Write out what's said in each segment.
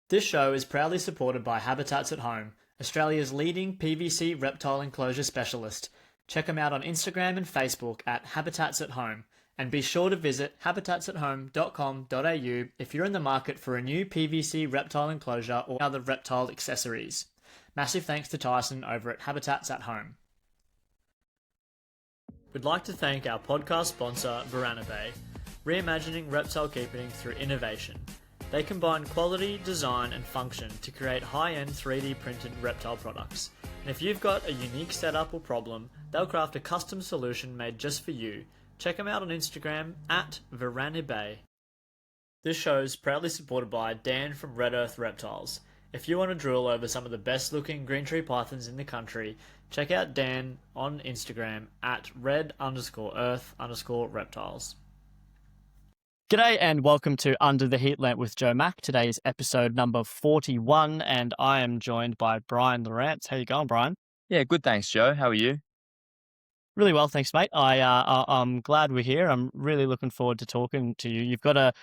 This show is proudly supported by Habitats at Home, Australia's leading PVC reptile enclosure specialist. Check them out on Instagram and Facebook at Habitats at Home, and be sure to visit habitatsathome.com.au if you're in the market for a new PVC reptile enclosure or other reptile accessories. Massive thanks to Tyson over at Habitats at Home. We'd like to thank our podcast sponsor, Bay, reimagining reptile keeping through innovation. They combine quality, design, and function to create high-end 3D printed reptile products. And if you've got a unique setup or problem, they'll craft a custom solution made just for you. Check them out on Instagram at Bay. This show is proudly supported by Dan from Red Earth Reptiles. If you want to drool over some of the best looking green tree pythons in the country, check out Dan on Instagram at red_earth_reptiles. G'day and welcome to Under the Heat Lamp with Joe Mack. Today is episode number 41 and I am joined by Brian La Rance. How you going, Brian? Yeah, good, thanks, Joe. How are you? Really well, thanks, mate. I'm glad we're here. I'm really looking forward to talking to you. You've got a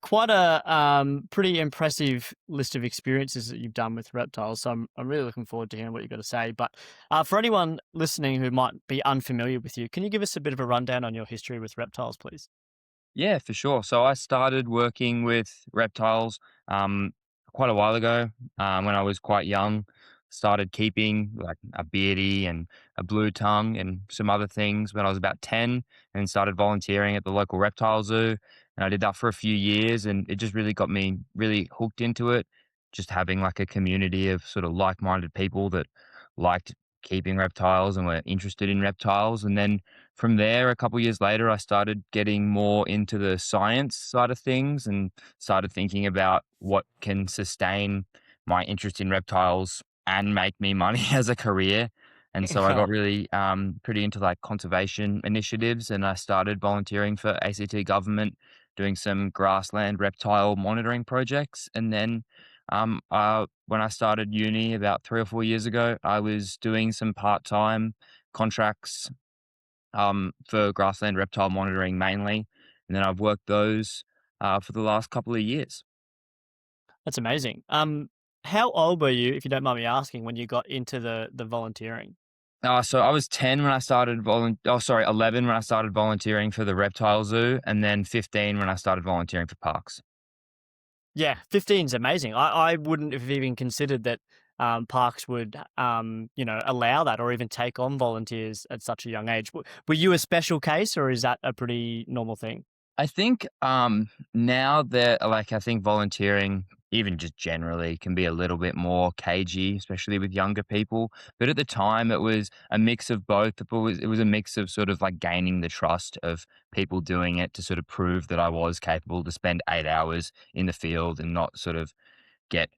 quite a pretty impressive list of experiences that you've done with reptiles, so I'm really looking forward to hearing what you've got to say. But for anyone listening who might be unfamiliar with you, can you give us a bit of a rundown on your history with reptiles, please? Yeah, for sure. So I started working with reptiles quite a while ago when I was quite young. Started keeping like a beardy and a blue tongue and some other things when I was about 10 and started volunteering at the local reptile zoo. And I did that for a few years and it just really got me really hooked into it. Just having like a community of sort of like-minded people that liked keeping reptiles and were interested in reptiles. And then from there, a couple of years later, I started getting more into the science side of things and started thinking about what can sustain my interest in reptiles and make me money as a career. And so I got really pretty into like conservation initiatives and I started volunteering for ACT government, doing some grassland reptile monitoring projects. And then when I started uni about 3 or 4 years ago, I was doing some part-time contracts for grassland reptile monitoring mainly. And then I've worked those for the last couple of years. That's amazing. How old were you, if you don't mind me asking, when you got into the volunteering? So I was 10 when I started 11 when I started volunteering for the reptile zoo, and then 15 when I started volunteering for parks. Yeah, 15 is amazing. I wouldn't have even considered that parks would, allow that or even take on volunteers at such a young age. Were you a special case or is that a pretty normal thing? I think now that I think volunteering, even just generally, can be a little bit more cagey, especially with younger people. But at the time, it was a mix of both. It was a mix of sort of like gaining the trust of people doing it to sort of prove that I was capable to spend 8 hours in the field and not sort of get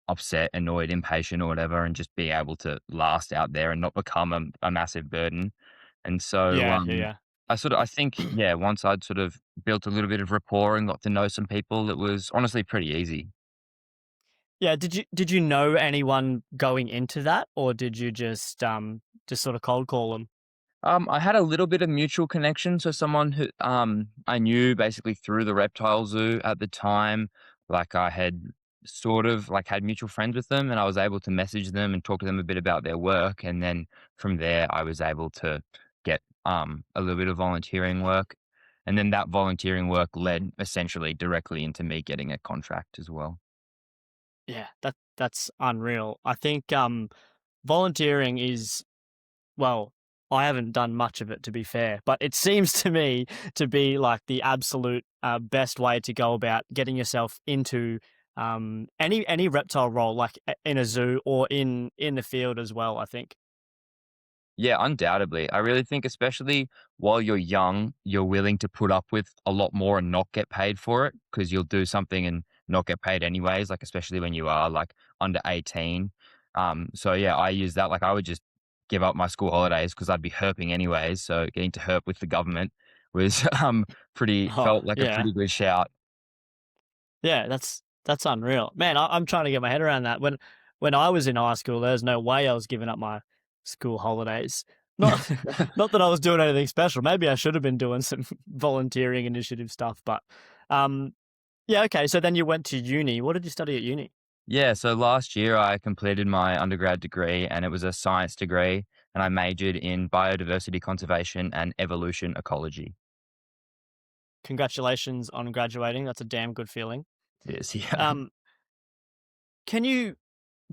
upset, annoyed, impatient, or whatever, and just be able to last out there and not become a massive burden. And so, Yeah. I think, yeah, once I'd sort of built a little bit of rapport and got to know some people, it was honestly pretty easy. Yeah, did you know anyone going into that, or did you just sort of cold call them? I had a little bit of mutual connection, so someone who I knew basically through the reptile zoo at the time. Like I had sort of like had mutual friends with them, and I was able to message them and talk to them a bit about their work, and then from there I was able to get a little bit of volunteering work, and then that volunteering work led essentially directly into me getting a contract as well. Yeah, that's unreal. I think volunteering is, well, I haven't done much of it to be fair, but it seems to me to be like the absolute best way to go about getting yourself into any reptile role, like in a zoo or in the field as well, I think. Yeah, undoubtedly. I really think, especially while you're young, you're willing to put up with a lot more and not get paid for it because you'll do something and not get paid anyways, like, especially when you are like under 18. So yeah, I use that. Like, I would just give up my school holidays because I'd be herping anyways. So getting to herp with the government was Oh, felt like a yeah. pretty good shout. Yeah, that's unreal. Man, I'm trying to get my head around that. When I was in high school, there's no way I was giving up my school holidays. Not not that I was doing anything special. Maybe I should have been doing some volunteering initiative stuff, but yeah, okay. So then you went to uni. What did you study at uni? Yeah, so last year I completed my undergrad degree and it was a science degree and I majored in biodiversity conservation and evolution ecology. Congratulations on graduating. That's a damn good feeling. It is, yeah. Um, can you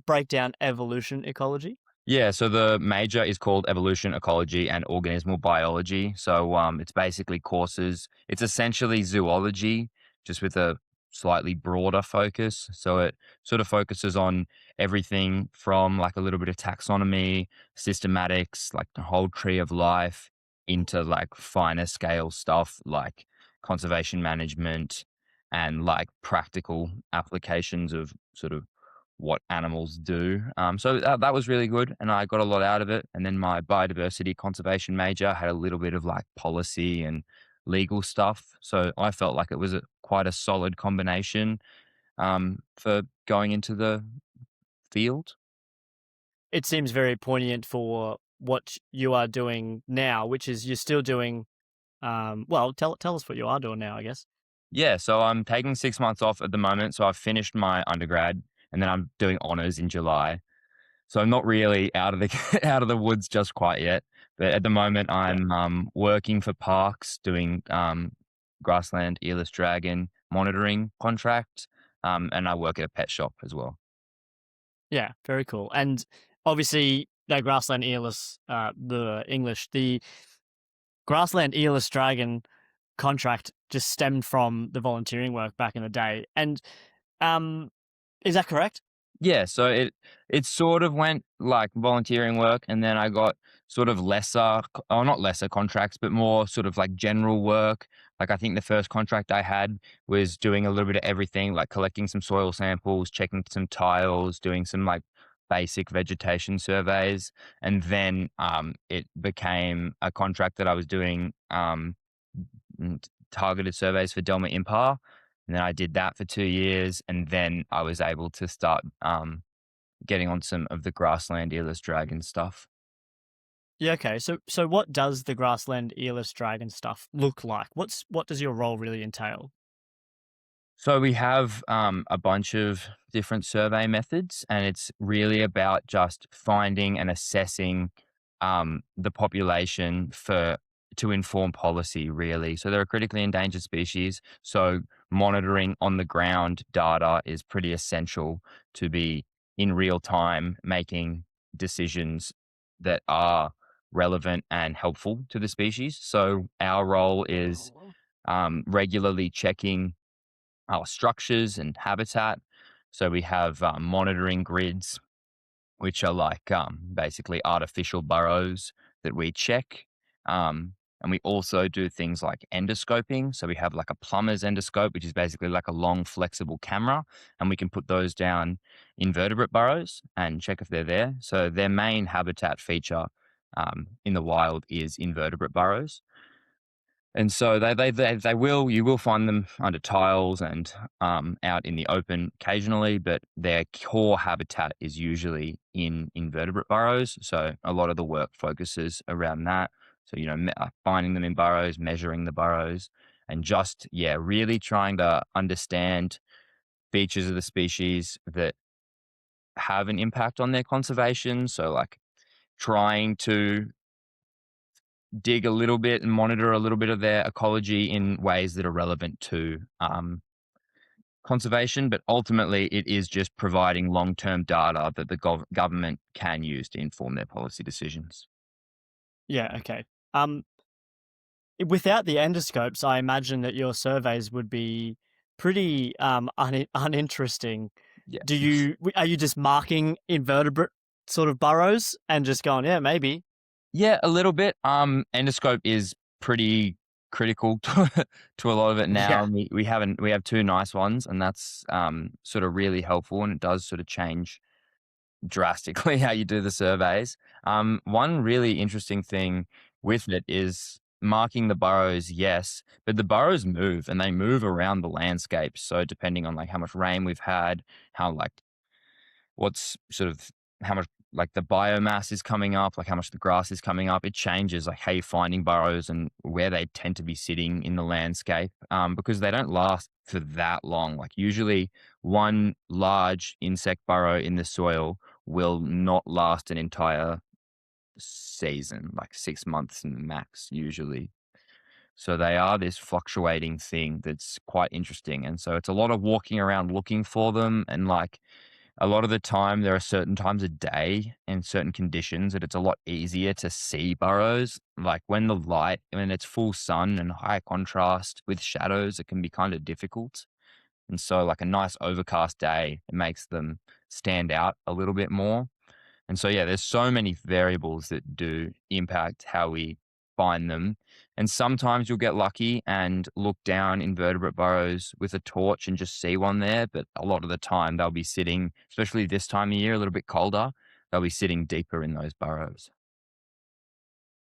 break down evolution ecology? Yeah, so the major is called evolution ecology and organismal biology. So it's basically courses. It's essentially zoology, just with a slightly broader focus. So it sort of focuses on everything from like a little bit of taxonomy, systematics, like the whole tree of life, into like finer scale stuff like conservation management and like practical applications of sort of what animals do. So that was really good, and I got a lot out of it. And then my biodiversity conservation major had a little bit of like policy and legal stuff. So I felt like it was quite a solid combination for going into the field. It seems very poignant for what you are doing now, which is you're still doing. Well, tell us what you are doing now, I guess. Yeah, so I'm taking 6 months off at the moment. So I've finished my undergrad, and then I'm doing honors in July. So I'm not really out of the out of the woods just quite yet. But at the moment, Yeah, I'm working for parks doing grassland earless dragon monitoring contract, and I work at a pet shop as well. yeah, very cool. And obviously, the grassland earless, the grassland earless dragon contract just stemmed from the volunteering work back in the day. And um, is that correct? Yeah, so it sort of went like volunteering work, and then I got sort of not lesser contracts, but more sort of like general work. Like I think the first contract I had was doing a little bit of everything, like collecting some soil samples, checking some tiles, doing some like basic vegetation surveys, and then it became a contract that I was doing targeted surveys for Delma Impar. And then I did that for 2 years, and then I was able to start getting on some of the grassland earless dragon stuff. Yeah. Okay. So what does the grassland earless dragon stuff look like? What does your role really entail? So we have a bunch of different survey methods, and it's really about just finding and assessing the population for to inform policy. Really, so they're a critically endangered species. So monitoring on the ground data is pretty essential to be in real time making decisions that are relevant and helpful to the species. So our role is regularly checking our structures and habitat. So we have monitoring grids, which are like basically artificial burrows that we check. And we also do things like endoscoping. So we have like a plumber's endoscope, which is basically like a long, flexible camera, and we can put those down invertebrate burrows and check if they're there. So their main habitat feature in the wild is invertebrate burrows. And so they will you will find them under tiles and out in the open occasionally, but their core habitat is usually in invertebrate burrows. So a lot of the work focuses around that. So finding them in burrows, measuring the burrows, and just really trying to understand features of the species that have an impact on their conservation. So like trying to dig a little bit and monitor a little bit of their ecology in ways that are relevant to conservation, but ultimately it is just providing long-term data that the government can use to inform their policy decisions. Yeah. Okay. Um, Without the endoscopes, I imagine that your surveys would be pretty uninteresting. Yeah. Are you just marking invertebrate sort of burrows and just going, yeah, maybe? Yeah, a little bit. Endoscope is pretty critical to a lot of it now. Yeah. We have two nice ones, and that's sort of really helpful, and it does sort of change drastically how you do the surveys. One really interesting thing with it is marking the burrows, yes, but the burrows move and they move around the landscape. So depending on like how much rain we've had, how like what's sort of how much like the biomass is coming up, like how much the grass is coming up. It changes like how you're finding burrows and where they tend to be sitting in the landscape, because they don't last for that long. Like usually, one large insect burrow in the soil will not last an entire season, like 6 months max, usually. So they are this fluctuating thing that's quite interesting. And so it's a lot of walking around looking for them. And like a lot of the time, there are certain times a day and certain conditions that it's a lot easier to see burrows. Like when it's full sun and high contrast with shadows, it can be kind of difficult. And so, like a nice overcast day, it makes them stand out a little bit more. And so, yeah, there's so many variables that do impact how we find them. And sometimes you'll get lucky and look down invertebrate burrows with a torch and just see one there. But a lot of the time, they'll be sitting, especially this time of year, a little bit colder, they'll be sitting deeper in those burrows.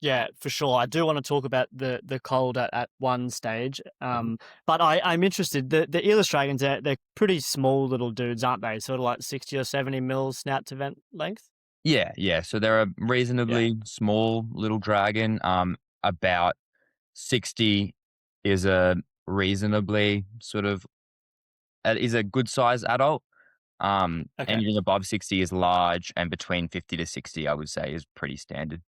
Yeah, for sure. I do want to talk about the cold at one stage. Mhm. But I'm interested. The earless dragons, they're pretty small little dudes, aren't they? Sort of like 60 or 70 mil snout to vent length. Yeah, yeah. So they're a Yeah. reasonably small little dragon. About 60 is a reasonably sort of is a good size adult. Okay. Anything above 60 is large, and between 50 to 60, I would say, is pretty standard.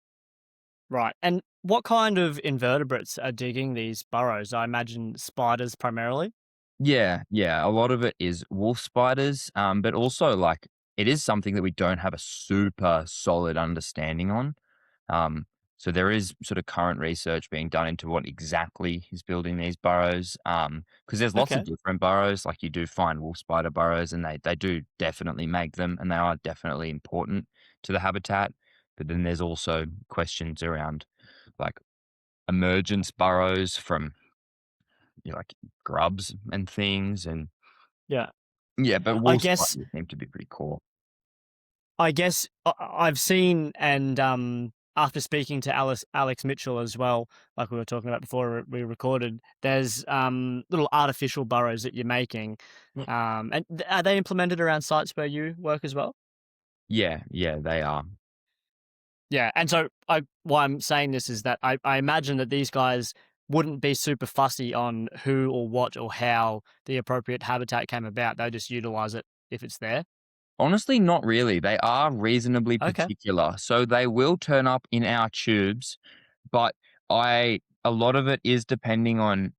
Right. And what kind of invertebrates are digging these burrows? I imagine spiders primarily. Yeah, yeah. A lot of it is wolf spiders, but also like it is something that we don't have a super solid understanding on. Um, so there is sort of current research being done into what exactly is building these burrows. Because there's lots of Okay. different burrows. Like you do find wolf spider burrows, and they do definitely make them, and they are definitely important to the habitat. But then there's also questions around like emergence burrows from like grubs and things, and Yeah. yeah, but I wolf guess spiders seem to be pretty cool. I've seen and after speaking to Alex Mitchell as well, like we were talking about before we recorded, there's little artificial burrows that you're making, Mm. and are they implemented around sites where you work as well? Yeah, yeah, they are. Yeah, and so why I'm saying this is that I imagine that these guys wouldn't be super fussy on who or what or how the appropriate habitat came about. They just utilize it if it's there. Honestly, not really. They are reasonably Okay. particular. So they will turn up in our tubes, but a lot of it is depending on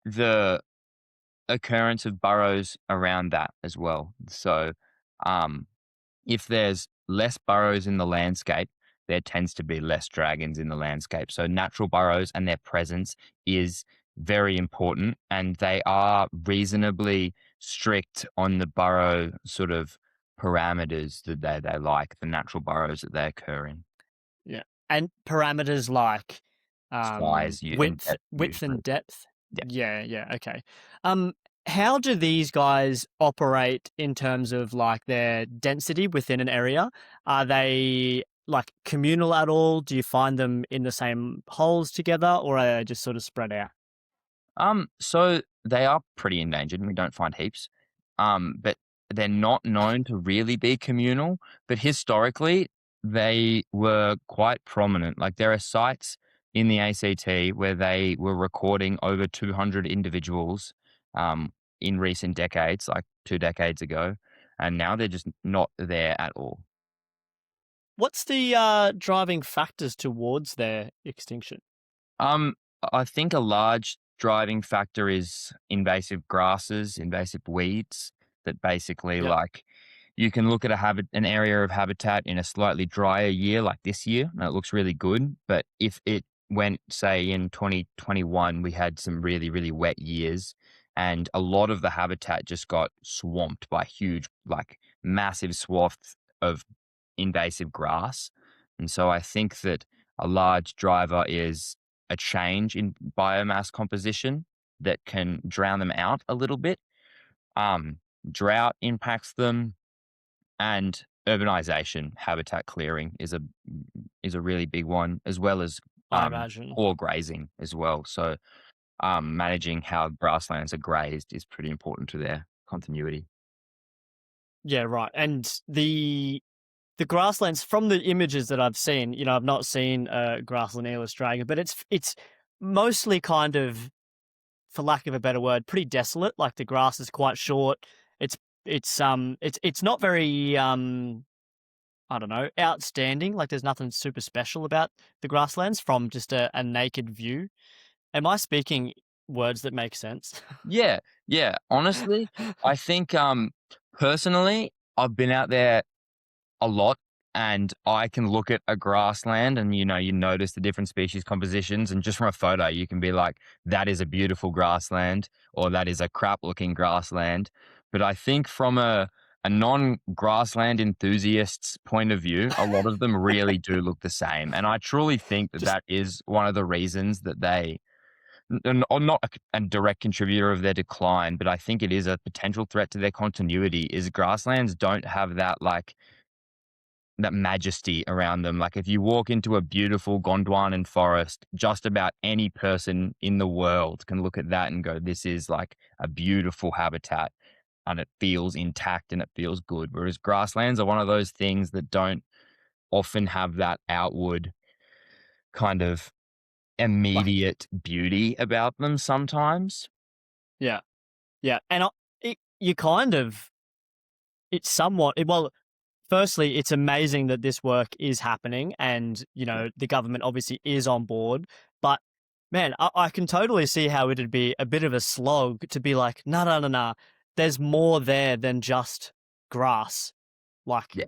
the occurrence of burrows around that as well. So, um, if there's less burrows in the landscape, there tends to be less dragons in the landscape. So natural burrows and their presence is very important, and they are reasonably strict on the burrow sort of parameters that they like, the natural burrows that they occur in. Yeah. And parameters like Size and depth width usually. and depth. Yeah. Yeah, yeah, okay. Um how do these guys operate in terms of like their density within an area? Are they like communal at all? Do you find them in the same holes together or are they just sort of spread out? So they are pretty endangered and we don't find heaps. But they're not known to really be communal, but historically they were quite prominent. Like there are sites in the ACT where they were recording over 200 individuals in recent decades, like 2 decades ago, and now they're just not there at all. What's the driving factors towards their extinction? Um, I think a large driving factor is invasive grasses, invasive weeds that basically Yep. like you can look at an area of habitat in a slightly drier year like this year and it looks really good, but if it went say in 2021 we had some really really wet years and a lot of the habitat just got swamped by huge like massive swaths of invasive grass. And so I think that a large driver is a change in biomass composition that can drown them out a little bit. Um, Drought impacts them, and urbanization, habitat clearing is a really big one, as well as I imagine. poor grazing as well. So, managing how grasslands are grazed is pretty important to their continuity. Yeah, right. And the grasslands, from the images that I've seen, I've not seen a grassland eel Australia, but it's mostly kind of, for lack of a better word, pretty desolate. Like the grass is quite short. It's it's not very I don't know, outstanding. Like there's nothing super special about the grasslands from just a naked view. Am I speaking words that make sense? Yeah, yeah. Honestly, I think personally, I've been out there a lot, and I can look at a grassland and you notice the different species compositions, and just from a photo you can be like, that is a beautiful grassland, or that is a crap looking grassland. But I think from a non-grassland enthusiast's point of view, a lot of them really do look the same, and I truly think that Just that is one of the reasons that they or not a direct contributor of their decline, but I think it is a potential threat to their continuity, is grasslands don't have that majesty around them. Like if you walk into a beautiful Gondwanan forest, just about any person in the world can look at that and go, this is like a beautiful habitat, and it feels intact and it feels good. Whereas grasslands are one of those things that don't often have that outward kind of like, immediate beauty about them sometimes. yeah, yeah. And you kind of, it's somewhat, well, firstly, it's amazing that this work is happening and, the government obviously is on board. But man, I can totally see how it'd be a bit of a slog to be like, no, no, no, no. There's more there than just grass. Like, Yeah,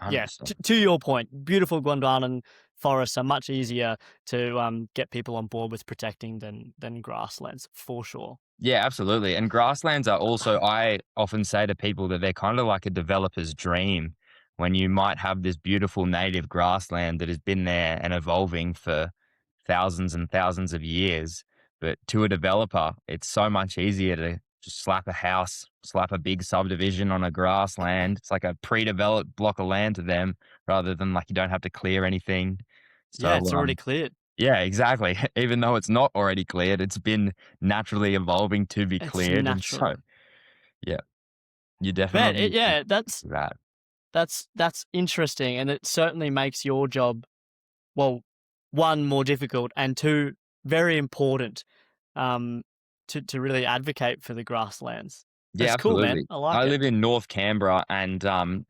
yeah, 100%. to your point, beautiful Gondwanan forests are much easier to get people on board with protecting than grasslands, for sure. Yeah, absolutely. And grasslands are also, I often say to people that they're kind of like a developer's dream, when you might have this beautiful native grassland that has been there and evolving for thousands and thousands of years. But to a developer, it's so much easier to just slap a house, slap a big subdivision on a grassland. It's like a pre-developed block of land to them, rather than like you don't have to clear anything. Yeah, So it's already cleared. yeah, exactly. Even though it's not already cleared, it's been naturally evolving to be It's cleared. And so, natural. yeah, you Man, definitely can yeah, do that. that's interesting, and it certainly makes your job, well, one, more difficult, and two, very important, um, to really advocate for the grasslands. Yeah, That's cool, man. absolutely. I like I it. live in North Canberra, and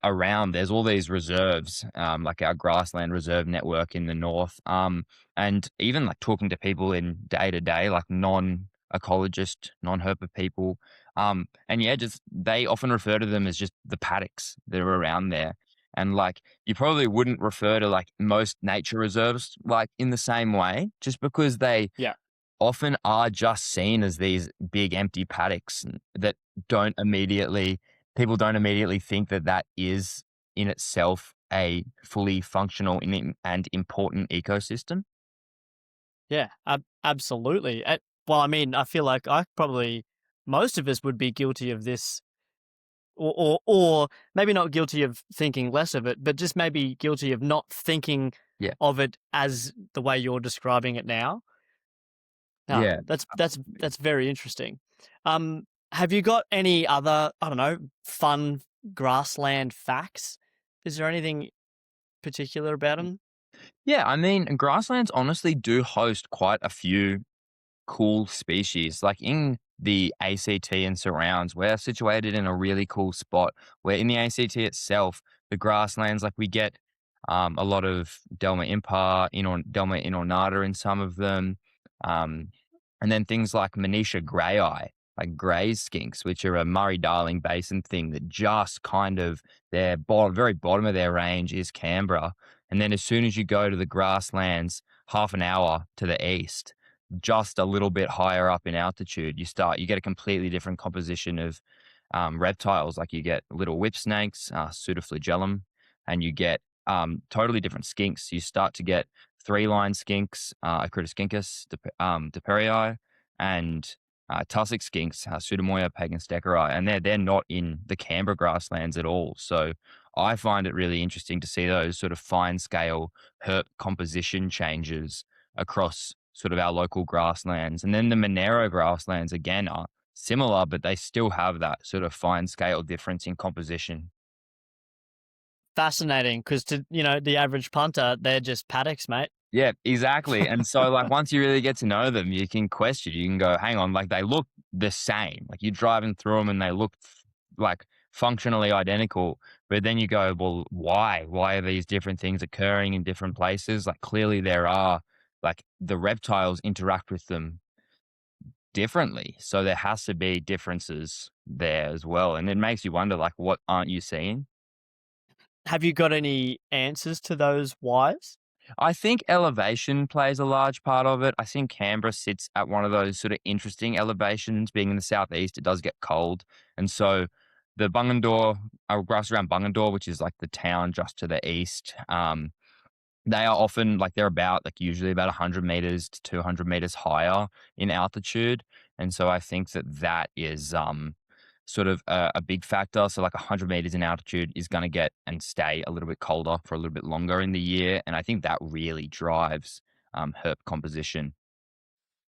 around there's all these reserves, like our grassland reserve network in the north. And even like talking to people in day to day, like non-ecologist, non-herper people, and yeah, just they often refer to them as just the paddocks that are around there. And like you probably wouldn't refer to like most nature reserves like in the same way, just because they Yeah, often are just seen as these big empty paddocks that don't immediately people don't immediately think that that is in itself a fully functional and important ecosystem. yeah, absolutely. Well, I mean, I feel like most of us would be guilty of this, or maybe not guilty of thinking less of it, but just maybe guilty of not thinking Yeah. of it as the way you're describing it now. Ah, Yeah. that's very interesting. Have you got any other, I don't know, fun grassland facts? Is there anything particular about them? Yeah, I mean, grasslands honestly do host quite a few cool species. Like in the ACT and surrounds, we're situated in a really cool spot where in the ACT itself, the grasslands, like we get a lot of Delma impar, Delma inornata in some of them. Um, and then things like Manisha greyi, like grey skinks, which are a Murray-Darling Basin thing that just kind of their very bottom of their range is Canberra. And then as soon as you go to the grasslands, half an hour to the east, just a little bit higher up in altitude, you get a completely different composition of reptiles. Like you get little whip snakes, pseudoflagellum, and you get totally different skinks. You start to get three-line skinks, Acritoskincus deperii, and tussock skinks, Pseudomoya pagansteckeri, and they're not in the Canberra grasslands at all. So I find it really interesting to see those sort of fine-scale herp composition changes across sort of our local grasslands. And then the Monero grasslands again are similar, but they still have that sort of fine scale difference in composition. fascinating because the average punter, they're just paddocks, mate. Yeah, exactly. And so like once you really get to know them, you can question, you can go, hang on, like they look the same. Like you're driving through them and they look like functionally identical. But then you go, well, why? Why are these different things occurring in different places? Like clearly there are, like the reptiles interact with them differently. So there has to be differences there as well. And it makes you wonder, like, what aren't you seeing? Have you got any answers to those whys? I think elevation plays a large part of it. I think Canberra sits at one of those sort of interesting elevations. Being in the southeast, it does get cold. And so the Bungendore, grass around Bungendore, which is like the town just to the east, they are often like they're about like usually about 100 meters to 200 meters higher in altitude. And so I think that that is sort of a big factor. So like 100 meters in altitude is going to get and stay a little bit colder for a little bit longer in the year. And I think that really drives herp composition.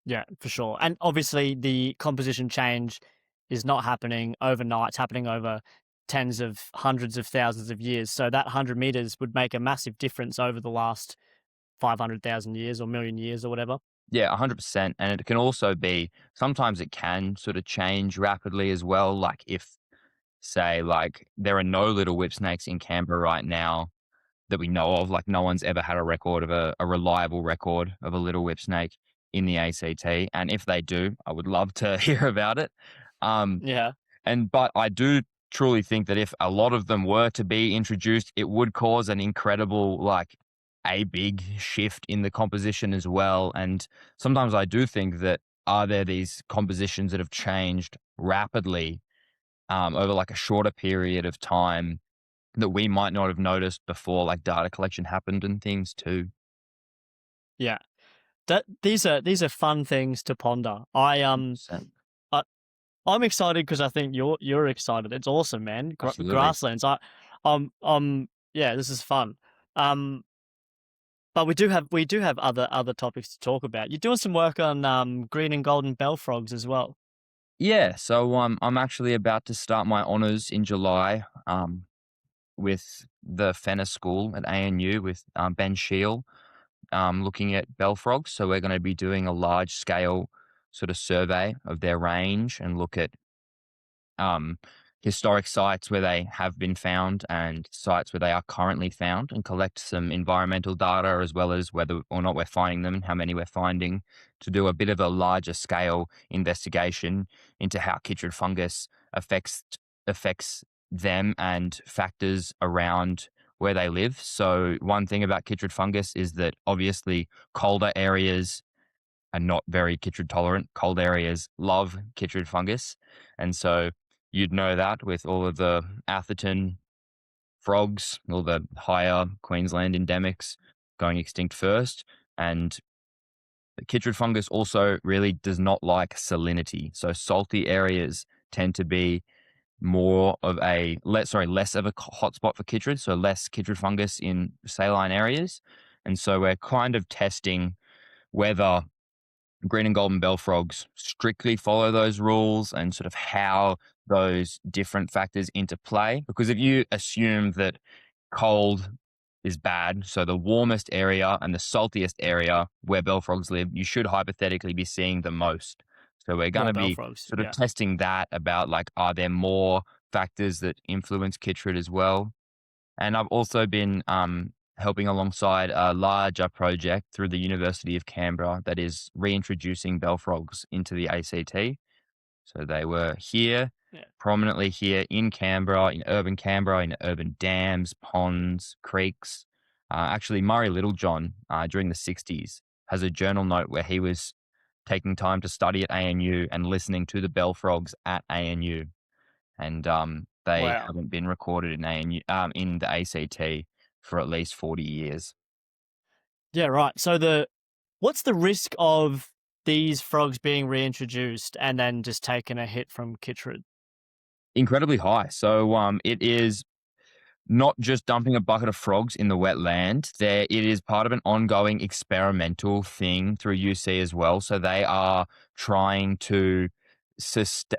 Yeah, for sure. And obviously, the composition change is not happening overnight. It's happening over tens of hundreds of thousands of years. So that 100 meters would make a massive difference over the last 500,000 years or million years or whatever. Yeah, 100%. And it can also be sometimes it can sort of change rapidly as well. Like if, say, like there are no little whip snakes in Canberra right now that we know of. Like no one's ever had a record of a reliable record of a little whip snake in the ACT. And if they do, I would love to hear about it. Um, Yeah. but I do truly think that if a lot of them were to be introduced, it would cause an incredible, like a big shift in the composition as well. And sometimes I do think that are there these compositions that have changed rapidly over like a shorter period of time that we might not have noticed before, like data collection happened and things too. Yeah. These are fun things to ponder. So, I'm excited because I think you're excited. It's awesome, man. absolutely. Grasslands. Yeah, this is fun. But we do have other topics to talk about. You're doing some work on green and golden bell frogs as well. Yeah, so I'm actually about to start my honors in July with the Fenner School at ANU with Ben Shiel looking at bell frogs. So we're going to be doing a large scale sort of survey of their range and look at um, historic sites where they have been found and sites where they are currently found and collect some environmental data as well as whether or not we're finding them and how many we're finding to do a bit of a larger scale investigation into how chytrid fungus affects them and factors around where they live. So one thing about chytrid fungus is that obviously colder areas are not very chytrid tolerant. Cold areas love chytrid fungus. And so you'd know that with all of the Atherton frogs, all the higher Queensland endemics going extinct first. And the chytrid fungus also really does not like salinity. So salty areas tend to be more of less of a hotspot for chytrid, so less chytrid fungus in saline areas. And so we're kind of testing whether green and golden bell frogs strictly follow those rules and sort of how those different factors interplay. Because if you assume that cold is bad, so the warmest area and the saltiest area where bell frogs live, you should hypothetically be seeing the most. So we're going More to bell be frogs. sort of Yeah. testing that about like, are there more factors that influence chytrid as well? And I've also been helping alongside a larger project through the University of Canberra that is reintroducing bell frogs into the ACT. So they were here, Yeah. prominently here in Canberra, in urban dams, ponds, creeks. Actually, Murray Littlejohn during the 60s has a journal note where he was taking time to study at ANU and listening to the bell frogs at ANU. And they Wow. haven't been recorded in ANU, in the ACT for at least 40 years. Yeah, right. So what's the risk of these frogs being reintroduced and then just taking a hit from chytrid? Incredibly high. So it is not just dumping a bucket of frogs in the wetland. It is part of an ongoing experimental thing through UC as well. So they are trying to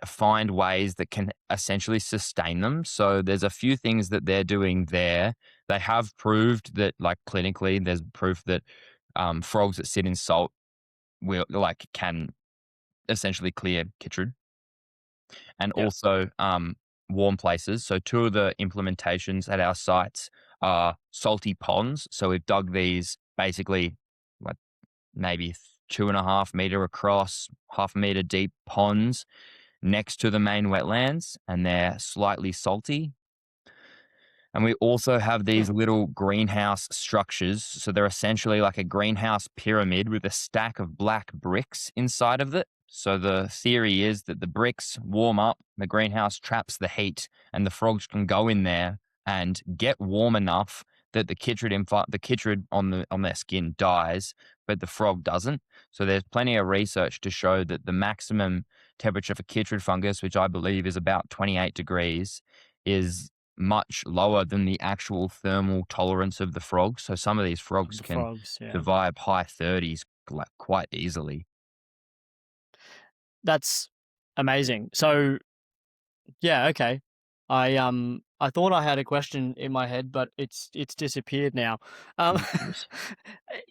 find ways that can essentially sustain them. So there's a few things that they're doing there. They have proved that, like clinically, there's proof that frogs that sit in salt can essentially clear chytrid, and Yeah. also warm places. So two of the implementations at our sites are salty ponds. So we've dug these basically like maybe 2.5 meter across, half a meter deep ponds next to the main wetlands, and they're slightly salty. And we also have Hmm. these little greenhouse structures. So they're essentially like a greenhouse pyramid with a stack of black bricks inside of it. So the theory is that the bricks warm up, the greenhouse traps the heat, and the frogs can go in there and get warm enough that the chytrid on their skin dies, but the frog doesn't. So there's plenty of research to show that the maximum temperature for chytrid fungus, which I believe is about 28 degrees, is much lower than the actual thermal tolerance of the frogs. So some of these frogs The can frogs, yeah. survive high 30s like quite easily. That's amazing. So yeah, okay. I thought I had a question in my head, but it's disappeared now. Um, Yes.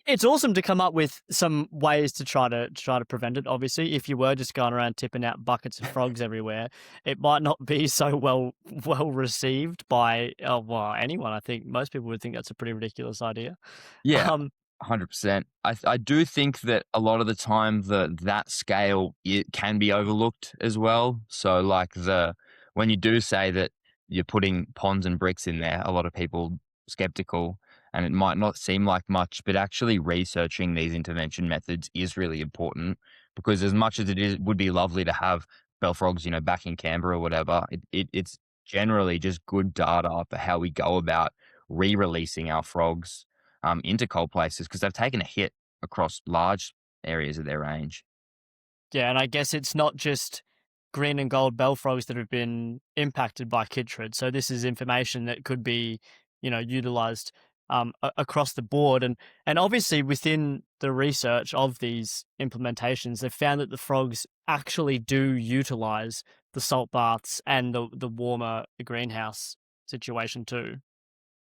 it's awesome to come up with some ways to try to prevent it. Obviously, if you were just going around tipping out buckets of frogs everywhere, it might not be so well received by well, anyone. I think most people would think that's a pretty ridiculous idea. Yeah, Um, 100%. I do think that a lot of the time that scale, it can be overlooked as well. So like when you do say that you're putting ponds and bricks in there, a lot of people skeptical, and it might not seem like much, but actually researching these intervention methods is really important, because as much as would be lovely to have bell frogs, back in Canberra or whatever, it's generally just good data for how we go about re-releasing our frogs into cold places, because they've taken a hit across large areas of their range. Yeah, and I guess it's not just green and gold bell frogs that have been impacted by chytrid. So this is information that could be, utilized across the board. And obviously within the research of these implementations, they've found that the frogs actually do utilize the salt baths and the warmer greenhouse situation too.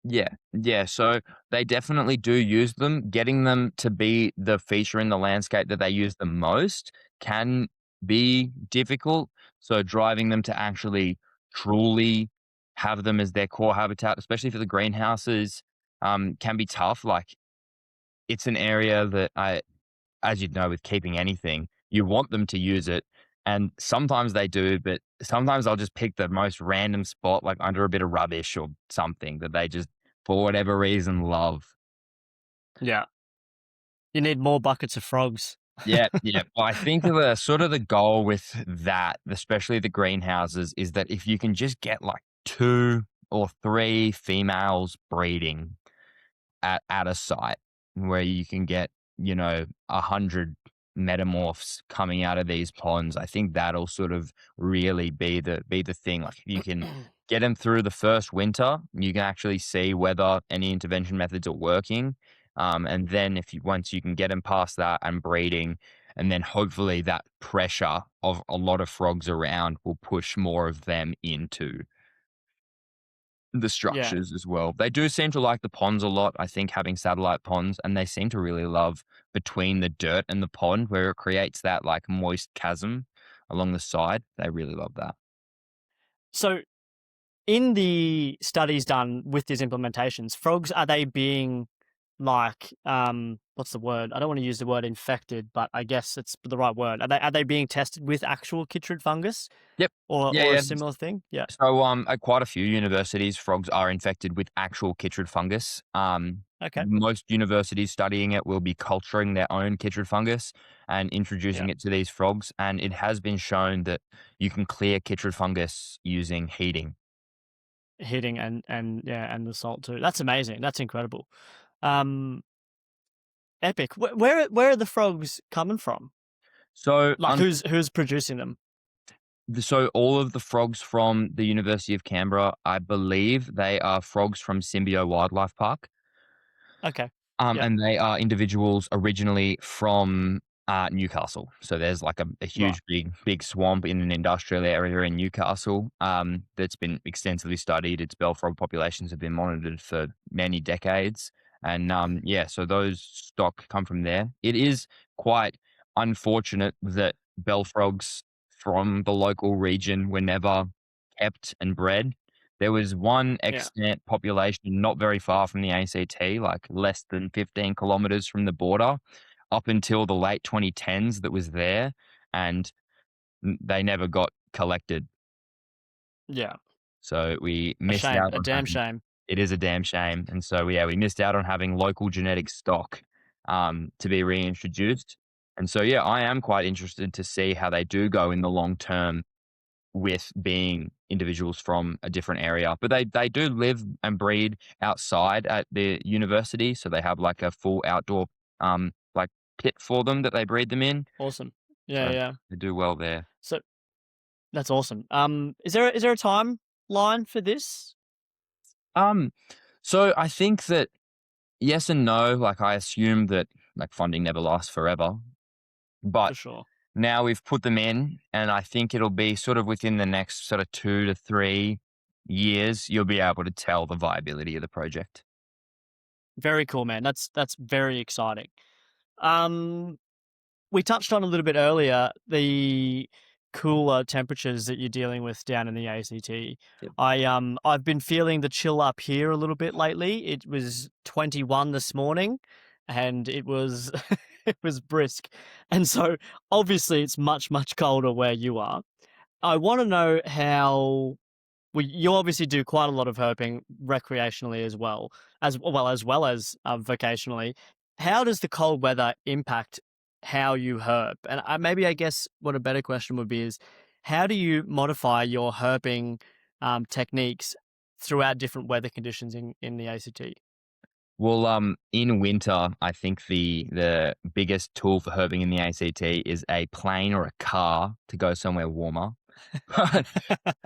Yeah, yeah. So they definitely do use them. Getting them to be the feature in the landscape that they use the most can be difficult. So driving them to actually truly have them as their core habitat, especially for the greenhouses, can be tough. Like, it's an area that as you'd know, with keeping anything, you want them to use it. And sometimes they do, but sometimes I'll just pick the most random spot, like under a bit of rubbish or something that they just, for whatever reason, love. Yeah. You need more buckets of frogs. Yeah, yeah. Well, I think the sort of the goal with that, especially the greenhouses, is that if you can just get like 2 or 3 females breeding at a site where you can get, 100 metamorphs coming out of these ponds, I think that'll sort of really be the thing. Like, if you can get them through the first winter, you can actually see whether any intervention methods are working. And then once you can get them past that and breeding, and then hopefully that pressure of a lot of frogs around will push more of them into the Yeah. structures as well. They do seem to like the ponds a lot, I think, having satellite ponds, and they seem to really love between the dirt and the pond, where it creates that like moist chasm along the side. They really love that. So in the studies done with these implementations, frogs, are they being like what's the word? I don't want to use the word infected, but I guess it's the right word. Are they being tested with actual chytrid fungus Yep. or Yeah, or a yeah. similar thing? Yeah. So, at quite a few universities, frogs are infected with actual chytrid fungus. Okay. Most universities studying it will be culturing their own chytrid fungus and Yeah. introducing it to these frogs. And it has been shown that you can clear chytrid fungus using heating. Hitting and yeah, and the salt too. That's amazing. That's incredible. Um Epic. Where are the frogs coming from? So, Like who's producing them? so all of the frogs from the University of Canberra, I believe they are frogs from Symbio Wildlife Park. Okay. Yeah. And they are individuals originally from Newcastle. So there's like a Right. huge, big swamp in an industrial area in Newcastle that's been extensively studied. Its bellfrog populations have been monitored for many decades. And yeah, so those stock come from there. It is quite unfortunate that bellfrogs from the local region were never kept and bred. There was one Yeah. extant population not very far from the ACT, like less than 15 kilometers from the border, up until the late 2010s that was there, and they never got collected. Yeah. So we A missed shame. out A on damn having shame. it is a damn shame, and so, yeah, we missed out on having local genetic stock, to be reintroduced, and so, yeah, I am quite interested to see how they do go in the long term with being individuals from a different area. But they do live and breed outside at the university, so they have, like, a full outdoor, like, pit for them that they breed them in, Awesome. Yeah, so yeah. they do well there. So that's awesome. Is there a timeline for this? Um, so I think that yes and no, like, I assume that, like, funding never lasts forever, For but sure. now we've put them in, and I think it'll be sort of within the next sort of 2 to 3 years, you'll be able to tell the viability of the project. Very cool, man. That's very exciting. Um, we touched on a little bit earlier the cooler temperatures that you're dealing with down in the ACT. Yep. I've been feeling the chill up here a little bit lately. It was 21 this morning, and it was it was brisk, and so obviously it's much colder where you are. I want to know how. Well, you obviously do quite a lot of herping recreationally as well as vocationally. How does the cold weather impact how you herp? And maybe I guess what a better question would be is, how do you modify your herping techniques throughout different weather conditions in the ACT? Well, in winter, I think the biggest tool for herping in the ACT is a plane or a car to go somewhere warmer.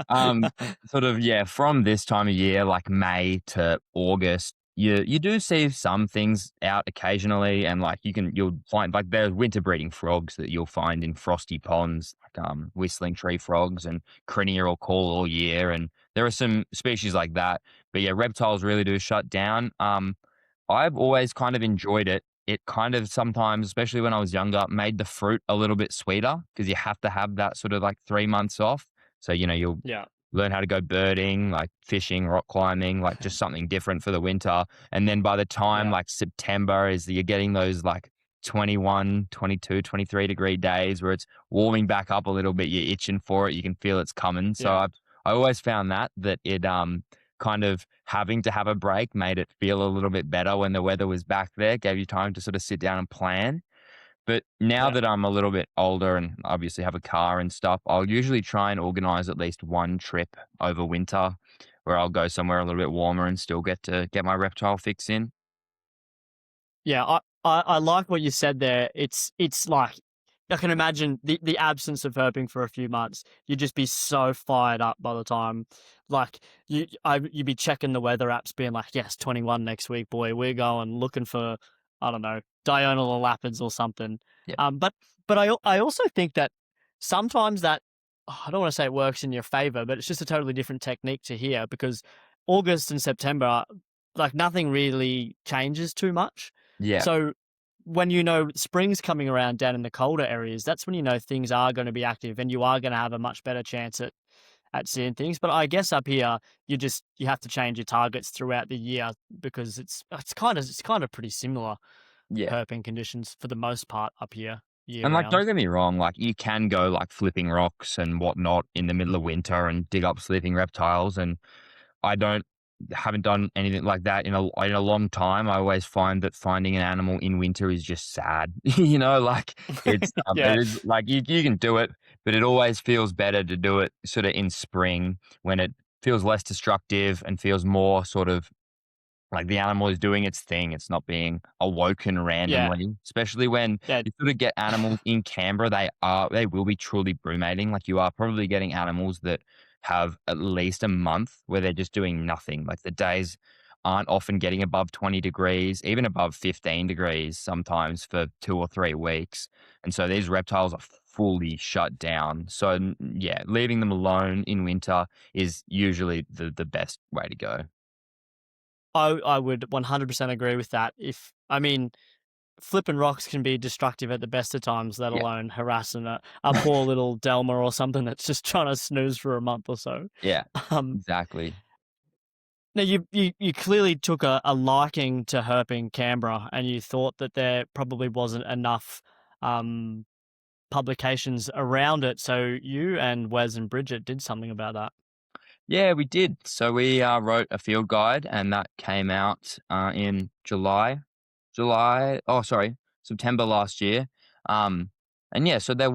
Um, sort of, yeah, from this time of year, like May to August, you do see some things out occasionally, and like you'll find like there's winter breeding frogs that you'll find in frosty ponds, like whistling tree frogs and crinia will call all year, and there are some species like that. But yeah, reptiles really do shut down. I've always kind of enjoyed it. It kind of sometimes, especially when I was younger, made the fruit a little bit sweeter because you have to have that sort of like 3 months off. So, you'll Yeah, learn how to go birding, like fishing, rock climbing, like just something different for the winter. And then by the time yeah, like September is you're getting those like 21, 22, 23-degree days where it's warming back up a little bit. You're itching for it. You can feel it's coming. So yeah, I always found that it kind of having to have a break made it feel a little bit better when the weather was back there, gave you time to sort of sit down and plan. But now yeah. that I'm a little bit older and obviously have a car and stuff, I'll usually try and organize at least one trip over winter where I'll go somewhere a little bit warmer and still get to get my reptile fix in. Yeah, I like what you said there. It's like I can imagine the absence of herping for a few months. You'd just be so fired up by the time, like you'd be checking the weather apps, being like, "Yes, 21 next week, boy. We're going looking for, I don't know, diurnal elapids or something." Yeah. But I also think that sometimes that I don't want to say it works in your favor, but it's just a totally different technique to here because August and September, like nothing really changes too much. Yeah. So when spring's coming around down in the colder areas, that's when things are going to be active and you are going to have a much better chance at seeing things. But I guess up here, you have to change your targets throughout the year because it's kind of pretty similar Yeah. herping conditions for the most part up here year And like, round. don't get me wrong, like you can go like flipping rocks and whatnot in the middle of winter and dig up sleeping reptiles. And I haven't done anything like that in a long time. I always find that finding an animal in winter is just sad. Like Yeah, it is like you can do it, but it always feels better to do it sort of in spring when it feels less destructive and feels more sort of like the animal is doing its thing. It's not being awoken yeah, randomly, especially when yeah, you sort of get animals in Canberra. They will be truly brumating. Like you are probably getting animals that have at least a month where they're just doing nothing. Like the days aren't often getting above 20 degrees, even above 15 degrees sometimes for 2 or 3 weeks. And so these reptiles are fully shut down. So yeah, leaving them alone in winter is usually the best way to go. I would 100% agree with that. I mean, flipping rocks can be destructive at the best of times, let Yeah. alone harassing a poor little Delma or something that's just trying to snooze for a month or so. Yeah, Um, exactly. Now, you clearly took a liking to herping Canberra, and you thought that there probably wasn't enough um, publications around it. So you and Wes and Bridget did something about that. Yeah, we did. So we wrote a field guide, and that came out in September last year. Um, and yeah, so there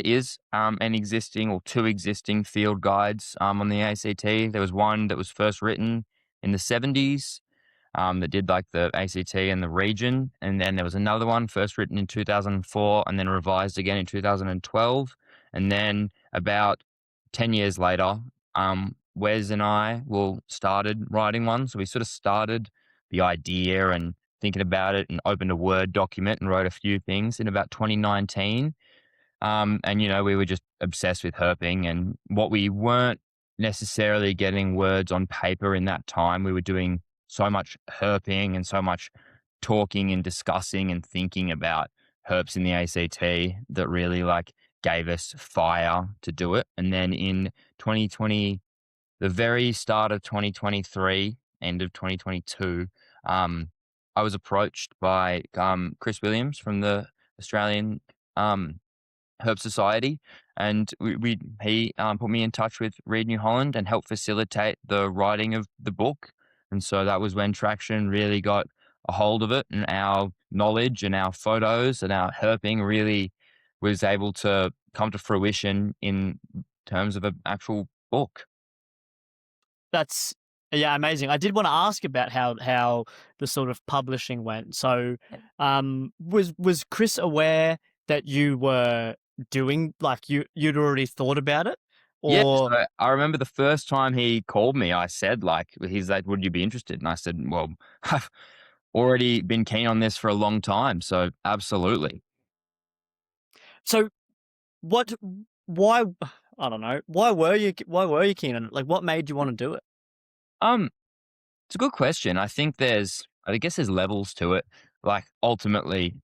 is an existing or two existing field guides on the ACT. There was one that was first written in the 70s that did like the ACT and the region. And then there was another one first written in 2004 and then revised again in 2012. And then about 10 years later, Wes and I started writing one. So we sort of started the idea and thinking about it and opened a Word document and wrote a few things in about 2019. And, we were just obsessed with herping, and what we weren't necessarily getting words on paper in that time. We were doing so much herping and so much talking and discussing and thinking about herps in the ACT that really like gave us fire to do it. And then in 2020, the very start of 2023, end of 2022, I was approached by Chris Williams from the Australian Herb Society, and he put me in touch with Reed New Holland and helped facilitate the writing of the book. And so that was when Traction really got a hold of it, and our knowledge and our photos and our herping really was able to come to fruition in terms of an actual book. That's yeah, amazing. I did want to ask about how the sort of publishing went. So, was Chris aware that you were doing like you'd already thought about it, Yeah, or so I remember the first time he called me, I said, like, he's like, "Would you be interested?" And I said, "Well, I've already been keen on this for a long time, so absolutely." so what? Why? I don't know. Why were you keen on it? Like, what made you want to do it? Um, it's a good question. I guess there's levels to it. Like, ultimately,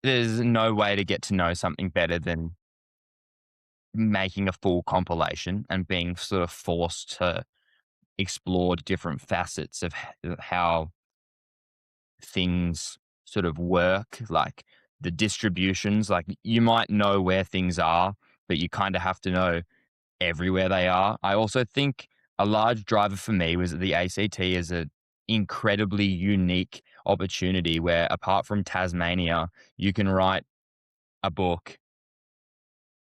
there's no way to get to know something better than making a full compilation and being sort of forced to explore different facets of how things sort of work, like the distributions. Like, you might know where things are, but you kind of have to know everywhere they are. I also think a large driver for me was that the ACT is an incredibly unique opportunity where, apart from Tasmania, you can write a book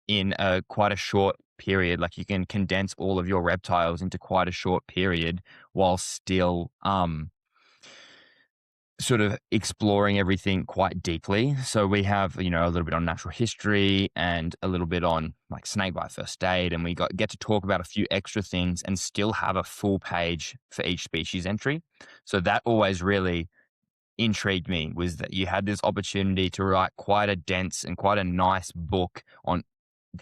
in quite a short period. Like, you can condense all of your reptiles into quite a short period while still sort of exploring everything quite deeply. So we have, a little bit on natural history and a little bit on like snakebite first aid, and we get to talk about a few extra things and still have a full page for each species entry. So that always really intrigued me, was that you had this opportunity to write quite a dense and quite a nice book on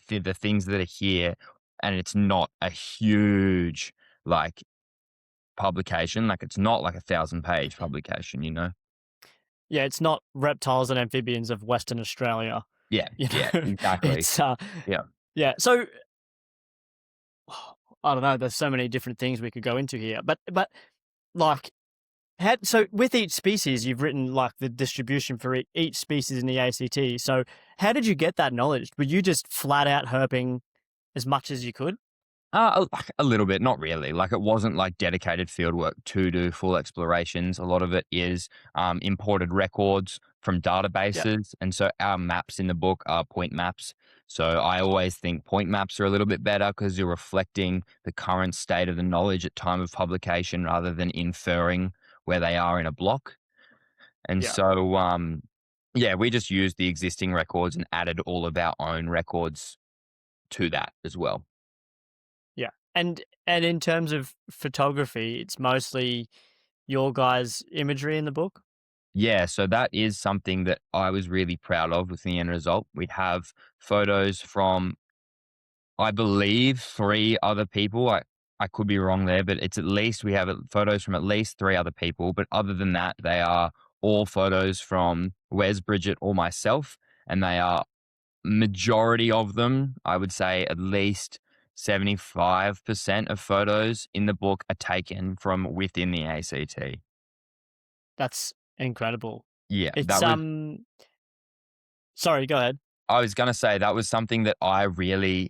the things that are here, and it's not a huge like publication. Like, it's not like 1,000-page publication. Yeah, it's not reptiles and amphibians of Western Australia. Yeah, You yeah, know, exactly. it's Yeah. yeah. So I don't know. There's so many different things we could go into here, but like, so with each species, you've written like the distribution for each species in the ACT. So how did you get that knowledge? Were you just flat out herping as much as you could? A little bit, not really. Like, it wasn't like dedicated field work to do full explorations. A lot of it is imported records from Yeah, databases. And so our maps in the book are point maps. So I always think point maps are a little bit better because you're reflecting the current state of the knowledge at time of publication rather than inferring where they are in a block. And yeah. so, yeah, we just used the existing records and added all of our own records to that as well. Yeah. And in terms of photography, it's mostly your guys' imagery in the book? Yeah, so that is something that I was really proud of with the end result. We have photos from, I believe, 3 other people. I could be wrong there, but it's at least we have photos from at least 3 other people. But other than that, they are all photos from Wes, Bridget, or myself, and they are majority of them. I would say at least 75% of photos in the book are taken from within the ACT. That's incredible. Yeah, It's that was sorry, go ahead. I was gonna say that was something that really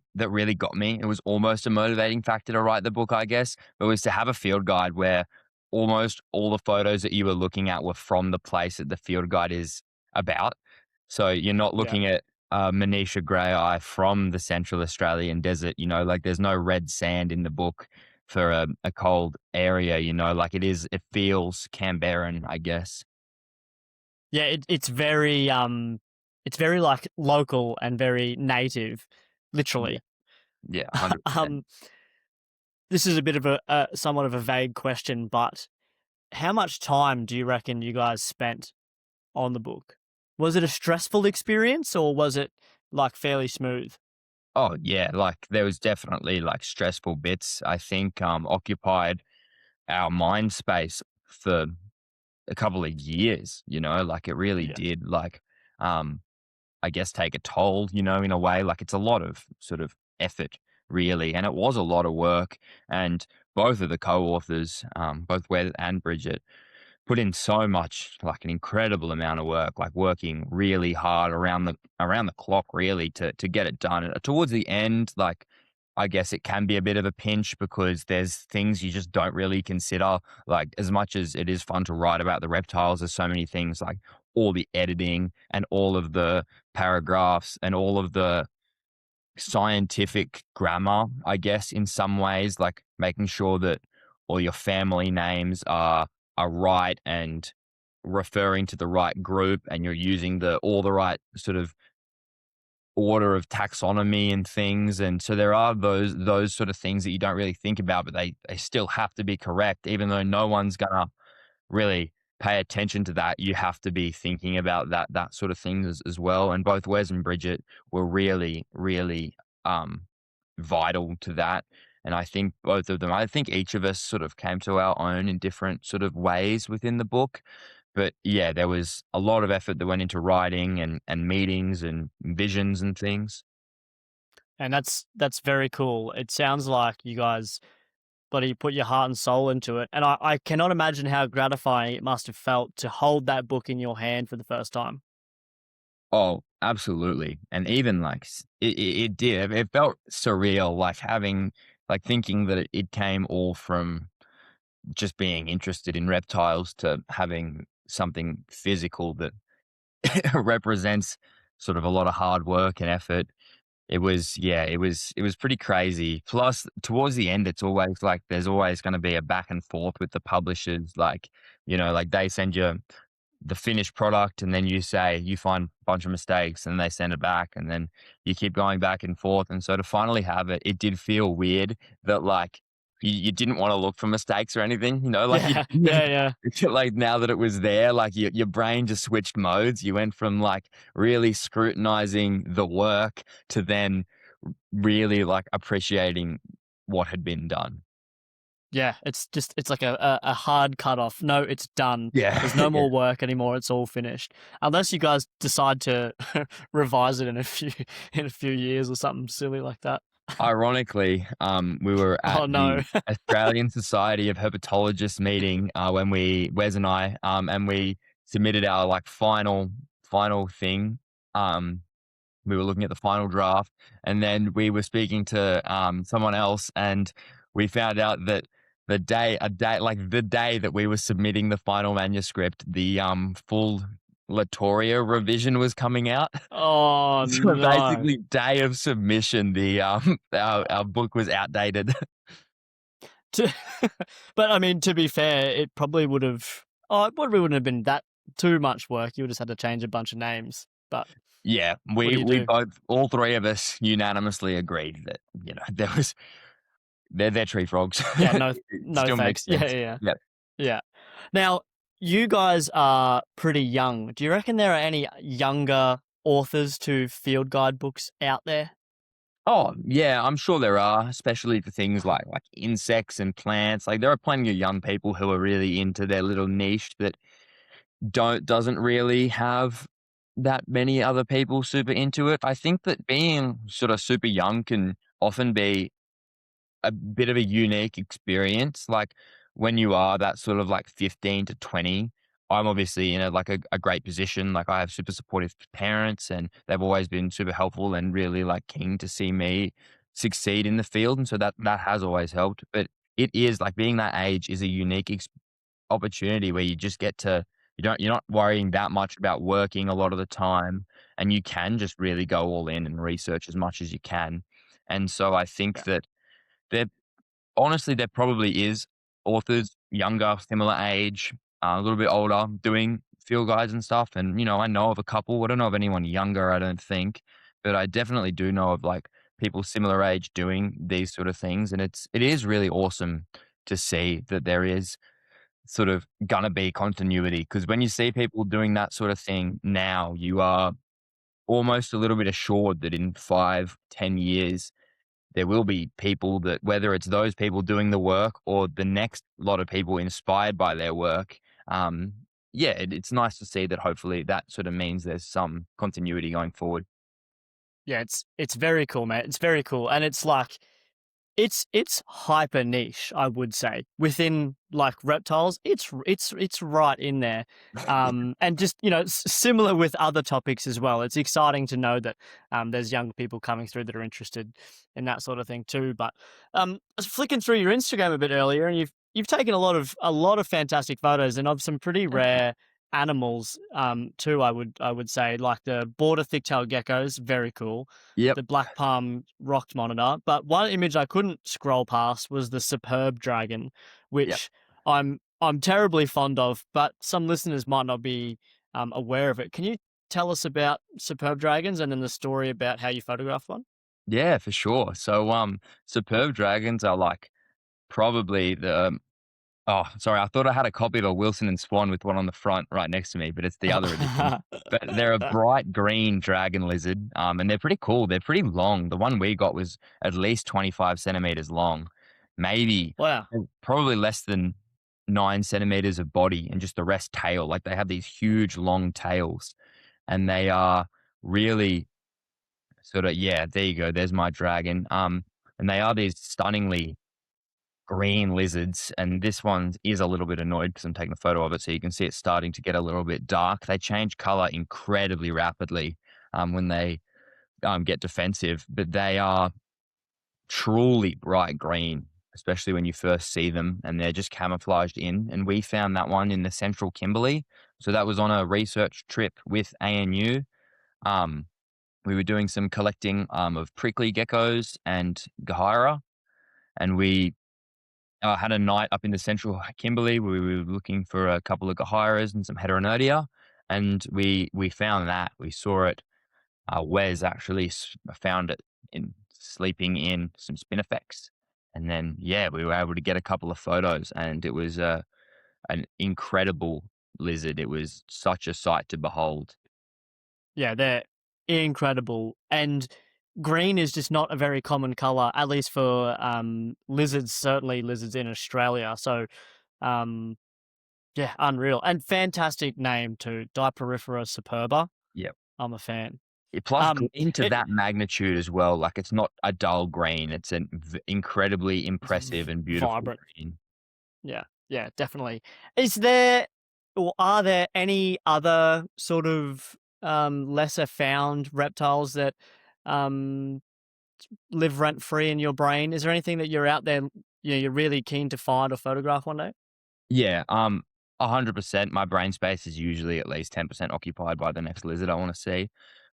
got me. It was almost a motivating factor to write the book, I guess. It was to have a field guide where almost all the photos that you were looking at were from the place that the field guide is about. So you're not Yeah. looking at Manisha Grey Eye from the Central Australian desert. Like there's no red sand in the book for a cold area. Like it feels Canberran, I guess. Yeah, it's very like local and very native, Yeah, literally. yeah, 100%. Um, this is a bit of a somewhat of a vague question, but how much time do you reckon you guys spent on the book? Was it a stressful experience or was it like fairly smooth? Oh yeah, like there was definitely like stressful bits. I think occupied our mind space for a couple of years, like it really Yeah. did like um I guess take a toll, in a way. Like it's a lot of sort of effort really, and it was a lot of work. And both of the co-authors, both Wes and Bridget, put in so much, like an incredible amount of work, like working really hard around the clock, really, to get it done. And towards the end, like I guess it can be a bit of a pinch because there's things you just don't really consider. Like as much as it is fun to write about the reptiles, there's so many things like all the editing and all of the paragraphs and all of the scientific grammar, I guess, in some ways, like making sure that all your family names are right and referring to the right group, and you're using all the right sort of order of taxonomy and things. And so there are those sort of things that you don't really think about, but they still have to be correct, even though no one's gonna really pay attention to that. You have to be thinking about that sort of things as well. And both Wes and Bridget were really, really vital to that. And I think both of them, I think each of us sort of came to our own in different sort of ways within the book. But yeah, there was a lot of effort that went into writing and meetings and visions and things. And that's very cool. It sounds like you guys bloody put your heart and soul into it. And I cannot imagine how gratifying it must have felt to hold that book in your hand for the first time. Oh, absolutely. And even like it did. It felt surreal, like thinking that it came all from just being interested in reptiles to having something physical that represents sort of a lot of hard work and effort. It was pretty crazy. Plus, towards the end, it's always like there's always going to be a back and forth with the publishers. Like, like they send you the finished product, and then you find a bunch of mistakes, and they send it back, and then you keep going back and forth. And so to finally have it, it did feel weird that like you didn't want to look for mistakes or anything, like Yeah, yeah, yeah. like now that it was there, like your brain just switched modes. You went from like really scrutinizing the work to then really like appreciating what had been done. Yeah, it's like a hard cut off. No, it's done. Yeah. There's no Yeah. more work anymore. It's all finished. Unless you guys decide to revise it in a few years or something silly like that. Ironically, we were at Oh no. the Australian Society of Herpetologists meeting when Wes and I, and we submitted our like final thing. Um, we were looking at the final draft, and then we were speaking to someone else, and we found out that the day that we were submitting the final manuscript, the full Latoria revision was coming out. Oh So no. basically, day of submission, the our book was outdated. To, but I mean, to be fair, it probably would have. Oh, it probably wouldn't have been that too much work. You would just had to change a bunch of names. But Yeah, what do you we do? both all three of us unanimously agreed that there was They're tree frogs. Yeah, no, It no still makes thanks. Yeah, sense. yeah, yeah. Yeah. Yeah. Now, you guys are pretty young. Do you reckon there are any younger authors to field guide books out there? Oh, yeah, I'm sure there are, especially for things like insects and plants. Like there are plenty of young people who are really into their little niche that doesn't really have that many other people super into it. I think that being sort of super young can often be a bit of a unique experience. Like when you are that sort of like 15 to 20, I'm obviously in a great position. Like I have super supportive parents and they've always been super helpful and really like keen to see me succeed in the field. And so that has always helped. But it is like being that age is a unique opportunity where you just get to you're not worrying that much about working a lot of the time and you can just really go all in and research as much as you can. And so I think Yeah. that there honestly, there probably is authors younger, similar age, a little bit older, doing field guides and stuff. And I know of a couple. I don't know of anyone younger. I don't think, but I definitely do know of like people similar age doing these sort of things. And it is really awesome to see that there is sort of gonna be continuity because when you see people doing that sort of thing now, you are almost a little bit assured that in 5, 10 years there will be people that whether it's those people doing the work or the next lot of people inspired by their work, yeah, it's nice to see that hopefully that sort of means there's some continuity going forward. Yeah, it's very cool, man. It's very cool. And it's like it's hyper niche, I would say. Within like reptiles, it's right in there. And just similar with other topics as well. It's exciting to know that there's young people coming through that are interested in that sort of thing too. But I was flicking through your Instagram a bit earlier, and you've taken a lot of fantastic photos and of some pretty rare animals too. I would say like the border thick-tailed geckos, very cool, Yep. the black palm rock monitor. But one image I couldn't scroll past was the superb dragon, Yep. which I'm terribly fond of, but some listeners might not be aware of it. Can you tell us about superb dragons and then the story about how you photographed one? Yeah, for sure. So superb dragons are like probably the oh, sorry. I thought I had a copy of a Wilson and Swan with one on the front right next to me, but it's the other edition. But they're a bright green dragon lizard, and they're pretty cool. They're pretty long. The one we got was at least 25 centimeters long, maybe Wow. probably less than 9 centimeters of body, and just the rest tail. Like they have these huge long tails, and they are really sort of yeah. There you go. There's my dragon. And they are these stunningly green lizards, and this one is a little bit annoyed because I'm taking a photo of it, so you can see it's starting to get a little bit dark. They change color incredibly rapidly when they get defensive, but they are truly bright green, especially when you first see them, and they're just camouflaged in. And we found that one in the central Kimberley, so that was on a research trip with ANU. Um, we were doing some collecting of prickly geckos and Gahira, and we had a night up in the central Kimberley where we were looking for a couple of Gahiras and some Heteronodia, and we found that. We saw it. Wes actually found it in sleeping in some spinifex, and then yeah, we were able to get a couple of photos, and it was an incredible lizard. It was such a sight to behold. Yeah, they're incredible. And green is just not a very common color, at least for lizards, certainly lizards in Australia. So, um, yeah, unreal. And fantastic name too, Diporifera superba. Yep. I'm a fan. Plus Um, green to it, that magnitude as well. Like it's not a dull green. It's an incredibly it's impressive and beautiful vibrant. green. Yeah, yeah, definitely. Is there or are there any other sort of lesser found reptiles that um live rent free in your brain? Is there anything that you're out there, you're really keen to find or photograph one day? Yeah, 100%. My brain space is usually at least 10% occupied by the next lizard I want to see.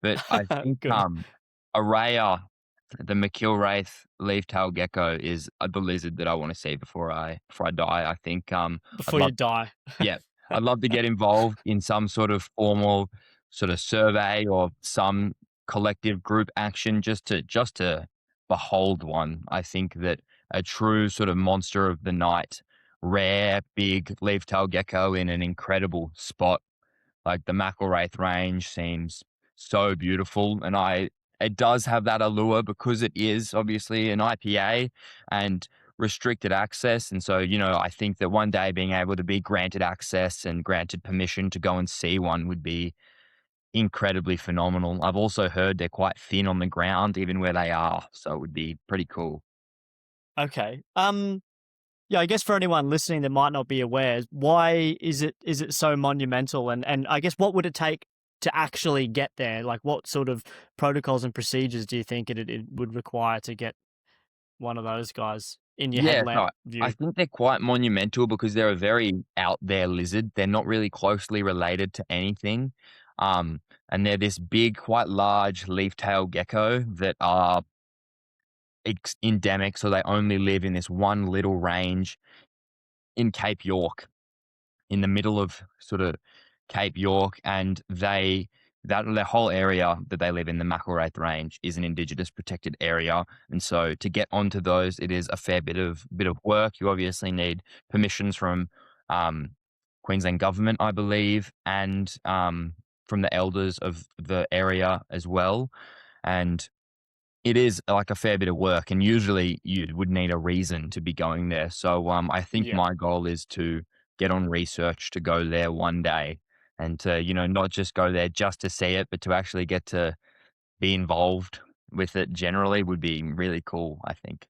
But I think Good. Araya, the McIlwraith leaf-tailed gecko, is the lizard that I want to see before I die. I think I'd Before you love die. yeah, I'd love to get involved in some sort of formal sort of survey or some collective group action just to behold one. I think that a true sort of monster of the night, rare, big leaf-tailed gecko in an incredible spot. Like the McElwraith Range seems so beautiful, and it does have that allure because it is obviously an IPA and restricted access. And so, I think that one day being able to be granted access and granted permission to go and see one would be incredibly phenomenal. I've also heard they're quite thin on the ground, even where they are, so it would be pretty cool. Okay. Yeah, I guess for anyone listening that might not be aware, why is it so monumental? And I guess what would it take to actually get there? Like, what sort of protocols and procedures do you think it would require to get one of those guys in your Yeah, headlamp no, I view? think they're quite monumental because they're a very out there lizard. They're not really closely related to anything. And they're this big, quite large leaf-tailed gecko that are endemic, so they only live in this one little range in Cape York, in the middle of sort of Cape York, and that their whole area that they live in, the McElwraith Range, is an Indigenous protected area. And so to get onto those, it is a fair bit of work. You obviously need permissions from um, Queensland government, I believe, and from the elders of the area as well. And it is like a fair bit of work, and usually you would need a reason to be going there. So I think Yeah. my goal is to get on research to go there one day, and to not just go there just to see it, but to actually get to be involved with it generally would be really cool, I think.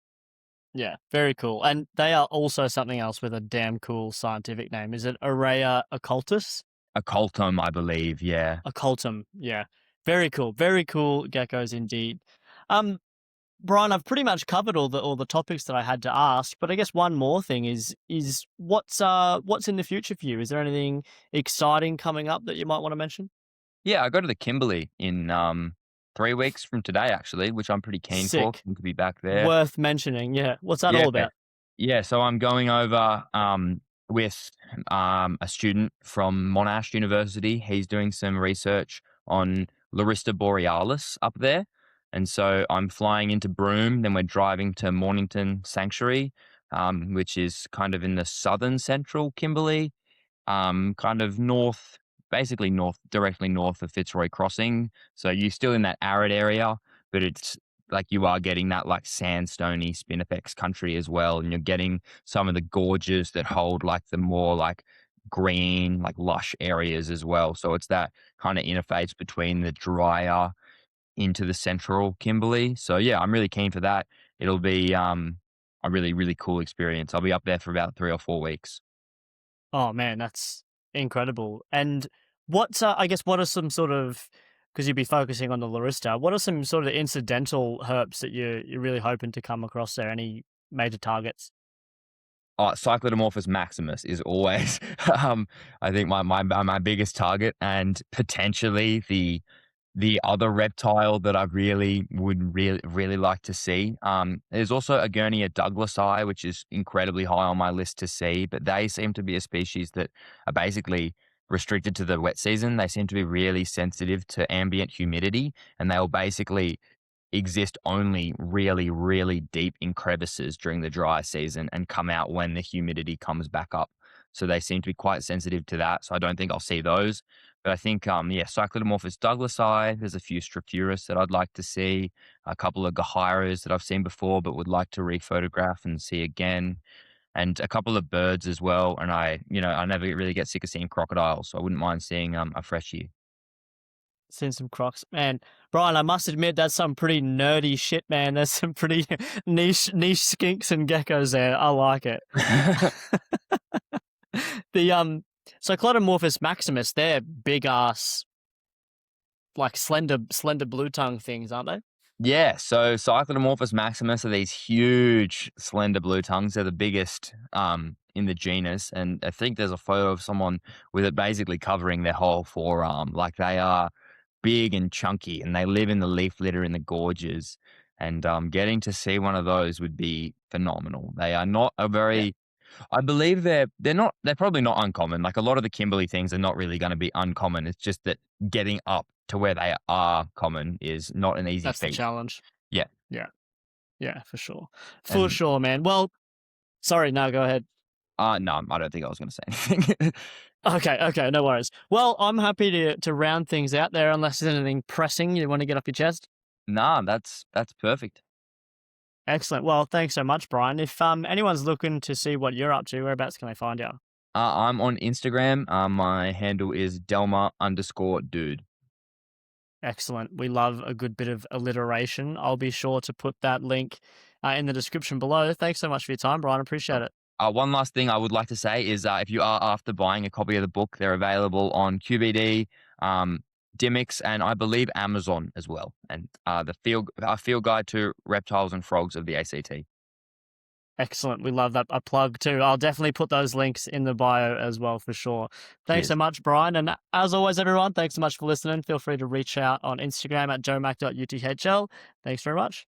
Yeah, very cool. And they are also something else with a damn cool scientific name. Is it Aurea occultus? A Coltum, I believe, yeah. Occultum, yeah. Very cool. Very cool geckos indeed. Um, Brian, I've pretty much covered all the topics that I had to ask, but I guess one more thing is what's in the future for you? Is there anything exciting coming up that you might want to mention? Yeah, I go to the Kimberley in 3 weeks from today, actually, which I'm pretty keen for. Sick. Keen to be back there. Worth mentioning. Yeah. What's that Yeah. all about? Yeah, so I'm going over with a student from Monash University. He's doing some research on Larista borealis up there. And so I'm flying into Broome, then we're driving to Mornington Sanctuary, which is kind of in the southern central Kimberley, kind of north, basically north, directly north of Fitzroy Crossing. So you're still in that arid area, but it's like you are getting that like sandstony spinifex country as well, and you're getting some of the gorges that hold like the more like green, like lush areas as well. So it's that kind of interface between the drier into the central Kimberley. So yeah, I'm really keen for that. It'll be a really, really cool experience. I'll be up there for about 3 or 4 weeks. Oh man, that's incredible. And I guess what are some sort of, because you'd be focusing on the Larista, what are some sort of incidental herps that you're really hoping to come across there? Any major targets? Cyclodomorphus maximus is always, I think my biggest target, and potentially the other reptile that I really like to see. There's also Agurnia douglasii, which is incredibly high on my list to see, but they seem to be a species that are basically restricted to the wet season. They seem to be really sensitive to ambient humidity, and they'll basically exist only really, really deep in crevices during the dry season and come out when the humidity comes back up. So they seem to be quite sensitive to that. So I don't think I'll see those. But I think, yeah, Cyclodomorphus douglasii, there's a few Structurus that I'd like to see, a couple of Gahiras that I've seen before but would like to rephotograph and see again, and a couple of birds as well. And I never really get sick of seeing crocodiles, so I wouldn't mind seeing a freshie. Seen some crocs, man. Brian, I must admit that's some pretty nerdy shit, man. There's some pretty niche skinks and geckos there. I like it. The Cyclodomorphus maximus, they're big ass, like slender blue tongue things, aren't they? Yeah, so Cyclodomorphus maximus are these huge, slender blue tongues. They're the biggest in the genus, and I think there's a photo of someone with it basically covering their whole forearm. Like they are big and chunky, and they live in the leaf litter in the gorges. And getting to see one of those would be phenomenal. They are not a Yeah, very I believe they're probably not uncommon. Like a lot of the Kimberley things are not really going to be uncommon. It's just that getting up to where they are common is not an easy that's the feat. challenge. Yeah. Yeah. Yeah, for sure. For And sure, man. Well, sorry, no, go ahead. no, I don't think I was going to say anything. Okay, no worries. Well, I'm happy to round things out there unless there's anything pressing you want to get off your chest. Nah, that's perfect. Excellent. Well, thanks so much, Brian. If anyone's looking to see what you're up to, whereabouts can they find you? I'm on Instagram. My handle is Delma_dude. Excellent. We love a good bit of alliteration. I'll be sure to put that link in the description below. Thanks so much for your time, Brian. Appreciate it. One last thing I would like to say is if you are after buying a copy of the book, they're available on QBD, Dimmix, and I believe Amazon as well. And the field guide to reptiles and frogs of the ACT. Excellent. We love that. A plug too. I'll definitely put those links in the bio as well for sure. Thanks Cheers. so much, Brian. And as always, everyone, thanks so much for listening. Feel free to reach out on Instagram at joemac.uthl. Thanks very much.